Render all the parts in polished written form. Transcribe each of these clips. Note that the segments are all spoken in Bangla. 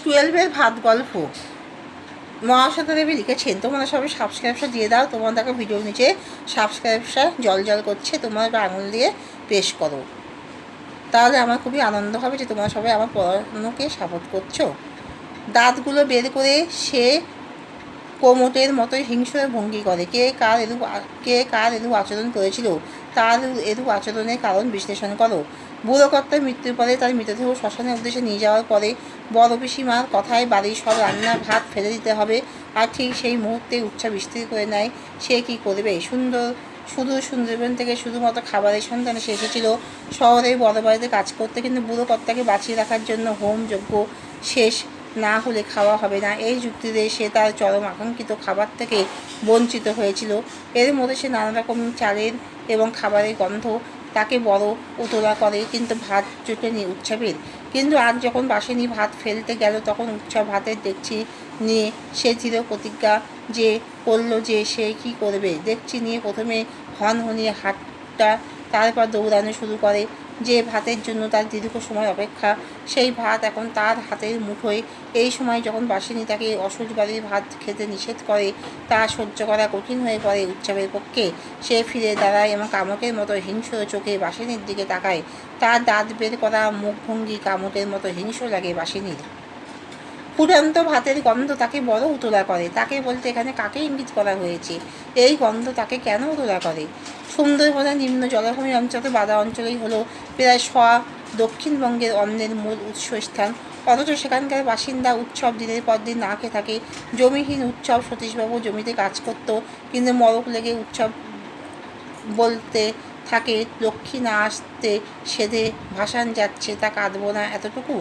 12-এর ভাত গল্প মহাশ্বেতা দেবী লিখেছেন, তোমরা সবাই সাবস্ক্রাইবটা দিয়ে দাও। তোমাদেরকে ভিডিওর নিচে সাবস্ক্রাইবটা জল জল করছে, তোমরা একটা আঙুল দিয়ে প্রেস করো, তাহলে আমার খুবই আনন্দ হবে যে তোমরা সবাই আমার পড়ানোকে সাপোর্ট করছো। দাঁতগুলো বের করে সে কোমটের মতোই হিংস্র ভঙ্গি করে। কে কার এরূপ আচরণ করেছিল, তার এরূপ আচরণের কারণ বিশ্লেষণ করো। বুড়ো কর্তার মৃত্যুর পরে তার মৃতদেহ শ্মশানের উদ্দেশ্যে নিয়ে যাওয়ার পরে বড় পিসিমার কথায় বাড়ির সব রান্না ভাত ফেলে দিতে হবে, আর ঠিক সেই মুহূর্তে উচ্ছা বিস্তৃত করে নেয়। সে কী করবে? সুন্দরবন থেকে শুধুমাত্র খাবারের সন্ধানে সে এসেছিল শহরের বড় বাড়িতে কাজ করতে, কিন্তু বুড়ো কর্তাকে বাঁচিয়ে রাখার জন্য হোম যজ্ঞ শেষ না হলে খাওয়া হবে না, এই যুক্তিতে সে তার চরম আকাঙ্ক্ষিত খাবার থেকে বঞ্চিত হয়েছিল। এর মধ্যে সে নানা রকম চালের এবং খাবারের গন্ধ তাকে বড় উতলা করে, কিন্তু ভাত জোটেনি উৎসবের। কিন্তু আজ যখন বাসেনি ভাত ফেলতে গেল, তখন উৎসব ভাতের দেখছি নিয়ে সে চির প্রতিজ্ঞা যে করলো যে সে কী করবে। দেখছি নিয়ে প্রথমে হনহনিয়ে হাতটা, তারপর দৌড়ানো শুরু করে। যে ভাতের জন্য তার দীর্ঘ সময় অপেক্ষা, সেই ভাত এখন তার হাতের মুঠোয়। এই সময় যখন বাসিনী তাকে অসুর বাড়ির ভাত খেতে নিষেধ করে, তা সহ্য করা কঠিন হয়ে পড়ে উৎসবের পক্ষে। সে ফিরে দাঁড়ায় এবং কামকের মতো হিংস্র চোখে বাসিনীর দিকে তাকায়। তার দাঁত বের করা মুখভঙ্গি কামকের মতো হিংস্র লাগে বাসিনীর। ফুটন্ত ভাতের গন্ধ তাকে বড় উতলা করে। তাকে বলতে এখানে কাকে ইঙ্গিত করা হয়েছে? এই গন্ধ তাকে কেন উতলা করে? সুন্দরবনের নিম্ন জলাভূমি অঞ্চলে বাদা অঞ্চলেই হলো প্রায় দক্ষিণবঙ্গের অন্নের মূল উৎসস্থান, অথচ সেখানকার বাসিন্দা উৎসব দিনের পর দিন না খেয়ে থাকে। জমিহীন উৎসব সতীশবাবু জমিতে কাজ করত, কিন্তু মরক লেগে উৎসব বলতে থাকে, লক্ষ্মী না আসতে সেধে ভাসান যাচ্ছে, তা কাঁদবো না এতটুকু?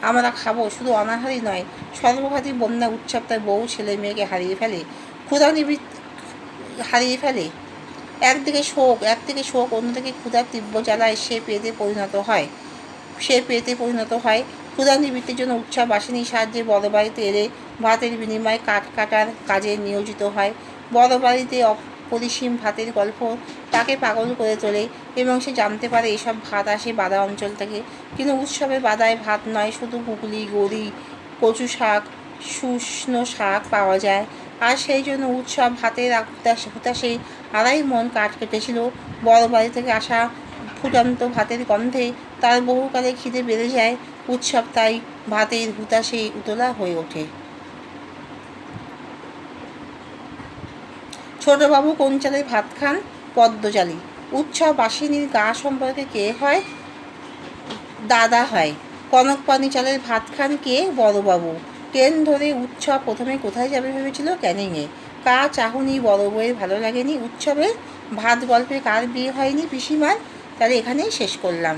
আমরা খাবো, শুধু অনাহারই নয়, সর্বঘাতী বন্যা উৎসব তার বউ ছেলে মেয়েকে হারিয়ে ফেলে, ক্ষুধা হারিয়ে ফেলে। একদিকে শোক, অন্যদিকে ক্ষুধার তীব্র জ্বালায় সে পেটে পরিণত হয়। ক্ষুধা নিবৃত্তির জন্য উৎসব বাসিনীর সাহায্যে বড় বাড়িতে এলে ভাতের বিনিময়ে কাঠ কাটার কাজে নিয়োজিত হয়। বড় বাড়িতে অপরিসীম ভাতের গল্প তাকে পাগল করে তোলে, এবং সে জানতে পারে এসব ভাত আসে বাদা অঞ্চল থেকে। কিন্তু উৎসবে বাদায় ভাত নয়, শুধু পুকুলি, গড়ি, কচু শাক, শুষ্নো শাক পাওয়া যায়। আর সেই জন্য উৎসব ভাতের হুতাশে আড়াই মন কাঠ কেটেছিল। বড় বাড়ি থেকে আসা ফুটন্ত ভাতের গন্ধে তার বহুকালে খিদে বেড়ে যায়। উৎসব তাই ভাতের হুতাশে উতলা হয়ে ওঠে। ছোটবাবু কোন চালে ভাত খান? পদ্মজালি। উৎসব বাসিনীর গা সম্পর্কে কে হয়? দাদা হয়। কনকপানি চালের ভাত খান কে? বড়বাবু। ট্রেন ধরে উৎসব প্রথমে কোথায় যাবে ভেবেছিল? ক্যানিংয়ে। কার চাহনি বড় বউয়ের ভালো লাগেনি? উৎসবের ভাত গল্পে কার বিয়ে হয়নি? পিসিমার। তাহলে এখানেই শেষ করলাম।